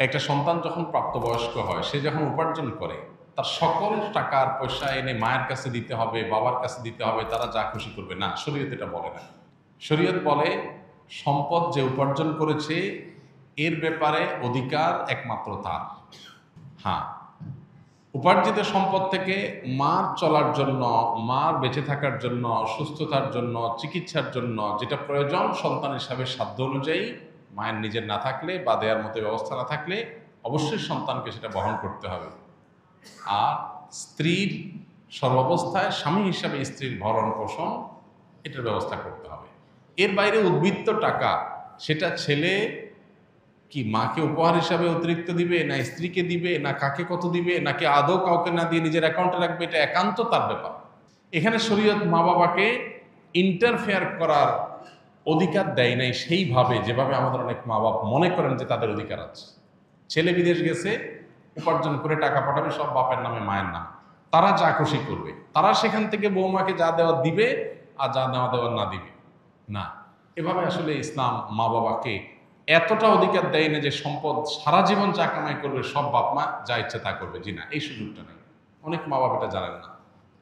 একটা সন্তান যখন প্রাপ্তবয়স্ক হয়, সে যখন উপার্জন করে, তার সকল টাকার পয়সা এনে মায়ের কাছে দিতে হবে, বাবার কাছে দিতে হবে, তারা যা খুশি করবে না। শরীয়ত এটা বলে না। শরীয়ত বলে সম্পদ যে উপার্জন করেছে এর ব্যাপারে অধিকার একমাত্র তার। হ্যাঁ, উপার্জিত সম্পদ থেকে মার চলার জন্য, মার বেঁচে থাকার জন্য, সুস্থতার জন্য, চিকিৎসার জন্য যেটা প্রয়োজন সন্তান হিসাবে সাধ্য অনুযায়ী, মায়ের নিজের না থাকলে বা দেওয়ার মতো ব্যবস্থা না থাকলে অবশ্যই সন্তানকে সেটা বহন করতে হবে। আর স্ত্রীর সর্বাবস্থায় স্বামী হিসাবে স্ত্রীর ভরণ পোষণ এটার ব্যবস্থা করতে হবে। এর বাইরে উদ্বৃত্ত টাকা সেটা ছেলে কি মাকে উপহার হিসাবে অতিরিক্ত দিবে, না স্ত্রীকে দিবে, না কাকে কত দিবে, নাকি আদৌ কাউকে না দিয়ে নিজের অ্যাকাউন্টে রাখবে, এটা একান্ত তার ব্যাপার। এখানে শরীয়ত মা বাবাকে ইন্টারফেয়ার করার অধিকার দেয় নাই সেইভাবে যেভাবে আমাদের অনেক মা বাবা মনে করেন যে তাদের অধিকার আছে। ছেলে বিদেশ গেছে, উপার্জন করে টাকা পাঠাবে সব বাপের নামে মায়ের নাম, তারা যা খুশি করবে, তারা সেখান থেকে বৌমাকে যা দেওয়া দিবে আর যা নেওয়া দেওয়া না দিবে না। এভাবে আসলে ইসলাম মা বাবাকে এতটা অধিকার দেয় না যে সম্পদ সারা জীবন যা কামাই করবে সব বাপ মা যা ইচ্ছে তা করবে। জি না, এই সুযোগটা নেই। অনেক মা বাবা এটা জানেন না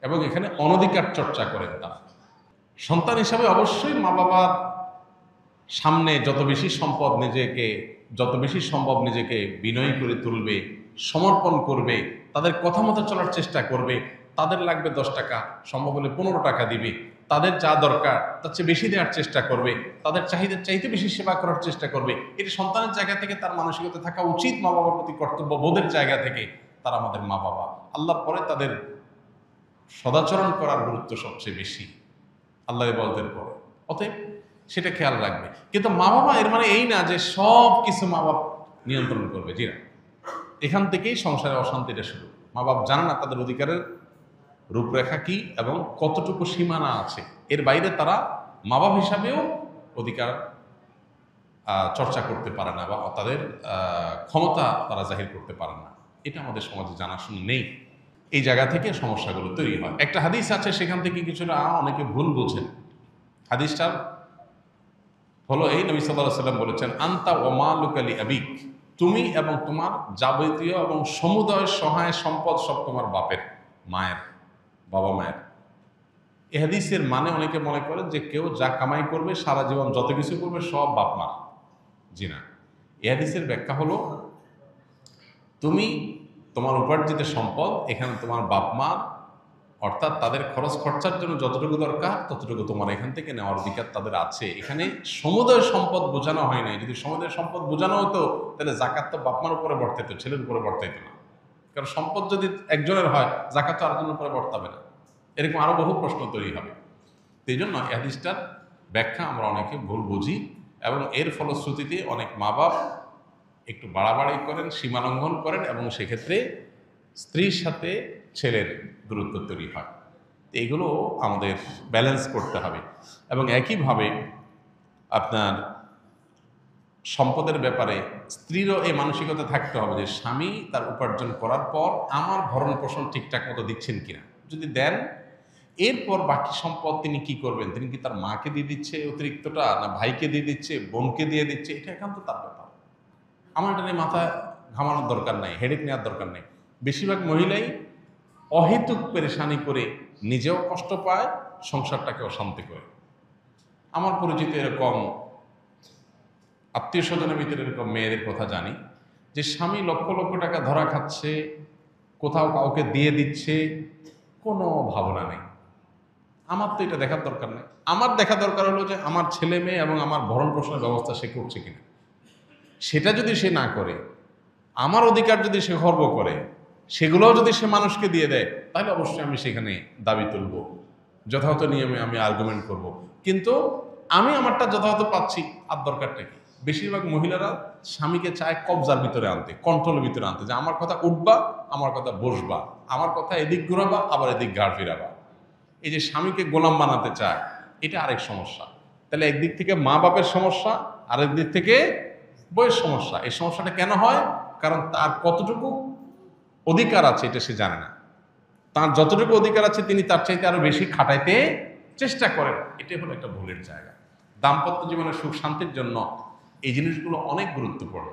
এবং এখানে অনধিকার চর্চা করেন তারা। সন্তান হিসাবে অবশ্যই মা বাবার সামনে যত বেশি সম্পদ নিজেকে, যত বেশি সম্ভব নিজেকে বিনয়ী করে তুলবে, সমর্পণ করবে, তাদের কথা মতো চলার চেষ্টা করবে। তাদের লাগবে 10 টাকা, সম্ভব হলে 15 টাকা দিবে। তাদের যা দরকার তার চেয়ে বেশি দেওয়ার চেষ্টা করবে, তাদের চাহিদার চাইতে বেশি সেবা করার চেষ্টা করবে। এটি সন্তানের জায়গা থেকে তার মানসিকতা থাকা উচিত। মা বাবার প্রতি কর্তব্য বোধের জায়গা থেকে তারা আমাদের মা বাবা, আল্লাহর পরে তাদের সদাচরণ করার গুরুত্ব সবচেয়ে বেশি আল্লাহ বলদের পরে। অতএব সেটা খেয়াল রাখবে। কিন্তু মা বাবা এর মানে এই না যে সব কিছু মা বাপ নিয়ন্ত্রণ করবে। জি না, এখান থেকেই সংসারে অশান্তিটা শুরু। মা বাপ জানে না তাদের অধিকারের রূপরেখা কি এবং কতটুকু সীমানা আছে। এর বাইরে তারা মা বাপ হিসাবেও অধিকার চর্চা করতে পারে না বা তাদের ক্ষমতা তারা জাহির করতে পারে না। এটা আমাদের সমাজে জানাশোনা নেই। এই জায়গা থেকে সমস্যাগুলো তৈরি হয়। একটা হাদিস আছে, সেখান থেকে কিছুটা অনেকে ভুল বোঝেন। হাদিসটার হলো এই, নবী সাল্লাল্লাহু আলাইহি ওয়াসাল্লাম বলেছেন, আনতা ওয়া মালুকা লি আবিক, তুমি এবং তোমার যাবতীয় এবং সমুদয় সহায় সম্পদ সব তোমার বাপের, মায়ের, বাবা মায়ের। এই হাদিসের মানে অনেকে মনে করেন যে কেউ যা কামাই করবে সারা জীবন যত কিছু করবে সব বাপ মার। জি না, এই হাদিসের ব্যাখ্যা হলো তুমি তোমার উপার্জিত সম্পদ এখানে তোমার বাপ মা, অর্থাৎ তাদের খরচ খরচার জন্য যতটুকু দরকার ততটুকু তোমার এখান থেকে নেওয়ার অধিকার তাদের আছে। এখানে সমুদয় সম্পদ বোঝানো হয় নাই। যদি সমুদয় সম্পদ বোঝানো হতো তাহলে জাকাত তো বাপমার উপরে বর্তাইতো, ছেলের উপরে বর্তাইতো না। কারণ সম্পদ যদি একজনের হয়, জাকাত তো আরেকজনের উপরে বর্তাবে না। এরকম আরো বহু প্রশ্ন তৈরি হবে। এই জন্য এই হাদিসটার ব্যাখ্যা আমরা অনেকে ভুল বুঝি এবং এর ফলশ্রুতিতে অনেক মা বাপ একটু বাড়াবাড়ি করেন, সীমালঙ্ঘন করেন এবং সেক্ষেত্রে স্ত্রীর সাথে ছেলের দূরত্ব তৈরি হয়। এইগুলো আমাদের ব্যালেন্স করতে হবে। এবং একইভাবে আপনার সম্পদের ব্যাপারে স্ত্রীরও এই মানসিকতা থাকতে হবে যে স্বামী তার উপার্জন করার পর আমার ভরণ পোষণ ঠিকঠাক মতো দিচ্ছেন কিনা। যদি দেন, এরপর বাকি সম্পদ তিনি কি করবেন, তিনি কি তার মাকে দিয়ে দিচ্ছে অতিরিক্তটা, না ভাইকে দিয়ে দিচ্ছে, বোনকে দিয়ে দিচ্ছে, এটা একান্ত তার ব্যাপার। আমার এটা নিয়ে মাথা ঘামানোর দরকার নাই, হেডেক নেওয়ার দরকার নেই। বেশিরভাগ মহিলাই অহেতুক পেরেশানি করে নিজেও কষ্ট পায়, সংসারটাকে অশান্তি করে। আমার পরিচিত এরকম আত্মীয় স্বজনের ভিতরে এরকম মেয়েদের কথা জানি যে স্বামী লক্ষ লক্ষ টাকা ধরা খাচ্ছে, কোথাও কাউকে দিয়ে দিচ্ছে, কোনো ভাবনা নেই। আমার তো এটা দেখার দরকার নেই। আমার দেখা দরকার হলো যে আমার ছেলে মেয়ে এবং আমার ভরণ পোষণের ব্যবস্থা সে করছে কিনা। সেটা যদি সে না করে, আমার অধিকার যদি সে খর্ব করে, সেগুলোও যদি সে মানুষকে দিয়ে দেয়, তাহলে অবশ্যই আমি সেখানে দাবি তুলব, যথাযথ নিয়মে আমি আর্গুমেন্ট করব। কিন্তু আমি আমারটা যথাযথ পাচ্ছি, আর দরকারটা কি? বেশিরভাগ মহিলারা স্বামীকে চায় কবজার ভিতরে আনতে, কন্ট্রোলের ভিতরে আনতে, যে আমার কথা উঠবা, আমার কথা বসবা, আমার কথা এদিক ঘুরাবা, আবার এদিক ঘাড় ফিরাবা। এই যে স্বামীকে গোলাম বানাতে চায়, এটা আরেক সমস্যা। তাহলে একদিক থেকে মা বাপের সমস্যা, আরেক দিক থেকে বইয়ের সমস্যা। এই সমস্যাটা কেন হয়? কারণ তার কতটুকু অধিকার আছে এটা সে জানে না। তার যতটুকু অধিকার আছে তিনি তার চাইতে আরো বেশি খাটাইতে চেষ্টা করেন। এটাই হলো একটা ভুলের জায়গা। দাম্পত্য জীবনের সুখ শান্তির জন্য এই জিনিসগুলো অনেক গুরুত্বপূর্ণ।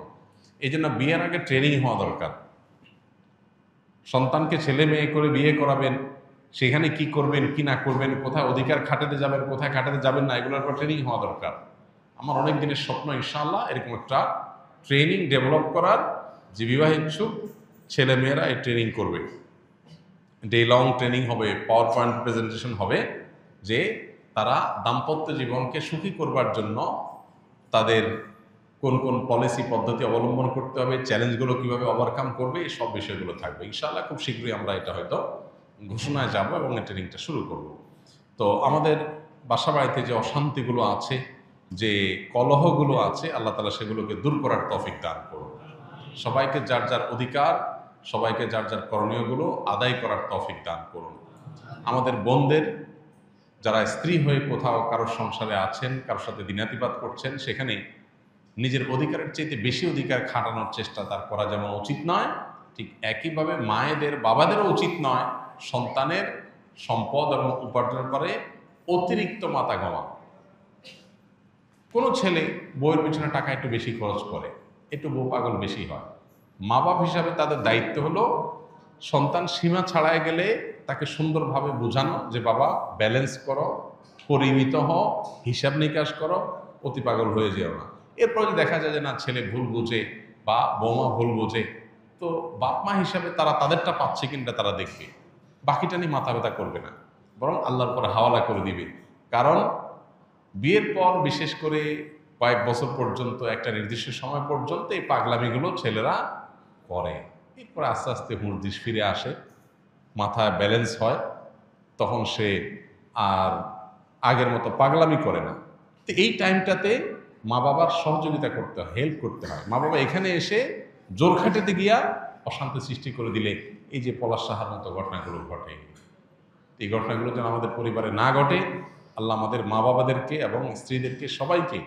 এই জন্য বিয়ের আগে ট্রেনিং হওয়া দরকার। সন্তানকে ছেলে মেয়ে করে বিয়ে করাবেন, সেখানে কি করবেন কি না করবেন, কোথায় অধিকার খাটাতে যাবেন কোথায় খাটাতে যাবেন না, এগুলোর উপর ট্রেনিং হওয়া দরকার। আমার অনেক দিনের স্বপ্ন ইনশাআল্লাহ এরকম একটা ট্রেনিং ডেভেলপ করার, যে বিবাহ ইচ্ছুক ছেলে মেয়েরা এই ট্রেনিং করবে। ডে লং ট্রেনিং হবে, পাওয়ার পয়েন্ট প্রেজেন্টেশন হবে, যে তারা দাম্পত্য জীবনকে সুখী করবার জন্য তাদের কোন কোন পলিসি পদ্ধতি অবলম্বন করতে হবে, চ্যালেঞ্জগুলো কিভাবে ওভারকাম করবে, এই সব বিষয়গুলো থাকবে ইনশাআল্লাহ। খুব শীঘ্রই আমরা এটা হয়তো ঘোষণায় যাব এবং এই ট্রেনিংটা শুরু করব। তো আমাদের বাসা বাড়িতে যে অশান্তিগুলো আছে, যে কলহগুলো আছে, আল্লাহ তাআলা সেগুলোকে দূর করার তৌফিক দান করুন। সবাইকে যার যার অধিকার, সবাইকে যার যার করণীয়গুলো আদায় করার তৌফিক দান করুন। আমাদের বোনদের যারা স্ত্রী হয়ে কোথাও কারোর সংসারে আছেন, কারোর সাথে দিনাতিপাত করছেন, সেখানে নিজের অধিকারের চাইতে বেশি অধিকার খাটানোর চেষ্টা তার করা যেমন উচিত নয়, ঠিক একইভাবে মায়েদের বাবাদেরও উচিত নয় সন্তানের সম্পদ এবং উপার্জন করে অতিরিক্ত মাথা ঘামানো। কোনো ছেলে বউয়ের পিছনে টাকা একটু বেশি খরচ করে, একটু বউ পাগল বেশি হয়। মা বাপ হিসাবে তাদের দায়িত্ব হলো সন্তান সীমা ছাড়ায় গেলে তাকে সুন্দরভাবে বোঝানো যে বাবা ব্যালেন্স করো, পরিমিত হও, হিসাব নিকাশ করো, অতি পাগল হয়ে যেও না। এরপর যদি দেখা যায় যে না ছেলে ভুল বুঝে বা বৌমা ভুল বোঝে, তো বাপ মা হিসাবে তারা তাদেরটা পাচ্ছে কিনা তারা দেখবে, বাকিটা নিয়ে মাথা ব্যথা করবে না, বরং আল্লাহর পরে হাওয়ালা করে দিবে। কারণ বিয়ের পর বিশেষ করে কয়েক বছর পর্যন্ত, একটা নির্দিষ্ট সময় পর্যন্ত এই পাগলামিগুলো ছেলেরা করে। এরপরে আস্তে আস্তে হুঁশ ফিরে আসে, মাথায় ব্যালেন্স হয়, তখন সে আর আগের মতো পাগলামি করে না। তো এই টাইমটাতে মা বাবার সহযোগিতা করতে হয়, হেল্প করতে হয়। মা বাবা এখানে এসে জোর খাটাতে গিয়া অশান্তি সৃষ্টি করে দিলে এই যে পলাশ সাহার মতো ঘটনাগুলো ঘটে, এই ঘটনাগুলো যেন আমাদের পরিবারে না ঘটে, আল্লাহ আমাদের মা বাবাদেরকে এবং স্ত্রীদেরকে সবাইকে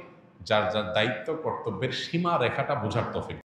যার যার দায়িত্ব কর্তব্যের সীমা রেখাটা বোঝার তৌফিক